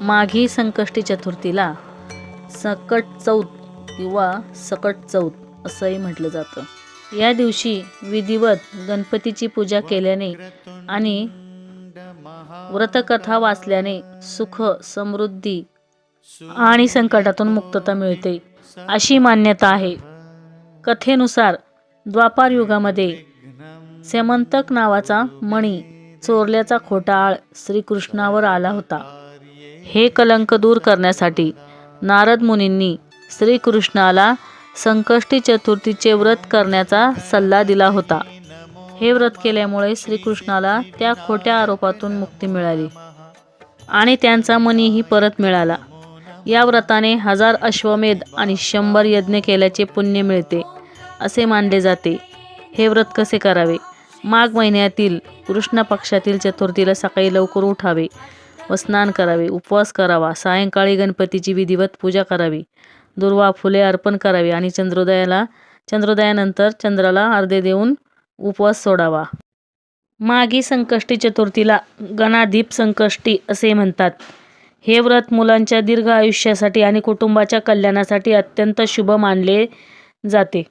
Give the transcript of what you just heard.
माघी संकष्टी चतुर्थीला सकट चौथ किंवा सकट चौथ असंही म्हटलं जातं. या दिवशी विधिवत गणपतीची पूजा केल्याने आणि व्रतकथा वाचल्याने सुख, समृद्धी आणि संकटातून मुक्तता मिळते अशी मान्यता आहे. कथेनुसार द्वापार युगामध्ये स्यमंतक नावाचा मणी चोरल्याचा खोटा आळ श्रीकृष्णावर आला होता. हे कलंक दूर करण्यासाठी नारद मुनींनी श्रीकृष्णाला संकष्टी चतुर्थीचे व्रत करण्याचा सल्ला दिला होता. हे व्रत केल्यामुळे श्रीकृष्णाला त्या खोट्या आरोपातून मुक्ती मिळाली आणि त्यांचा मणीही परत मिळाला. या व्रताने 1000 अश्वमेध आणि 100 यज्ञ केल्याचे पुण्य मिळते असे मानले जाते. हे व्रत कसे करावे? माघ महिन्यातील कृष्ण पक्षातील चतुर्थीला सकाळी लवकर उठावे व स्नान करावे, उपवास करावा, सायंकाळी गणपतीची विधिवत पूजा करावी, दुर्वा फुले अर्पण करावी आणि चंद्रोदयानंतर चंद्राला अर्घ्य देऊन उपवास सोडावा. माघी संकष्टी चतुर्थीला गणाधीप संकष्टी असे म्हणतात. हे व्रत मुलांच्या दीर्घ आयुष्यासाठी आणि कुटुंबाच्या कल्याणासाठी अत्यंत शुभ मानले जाते.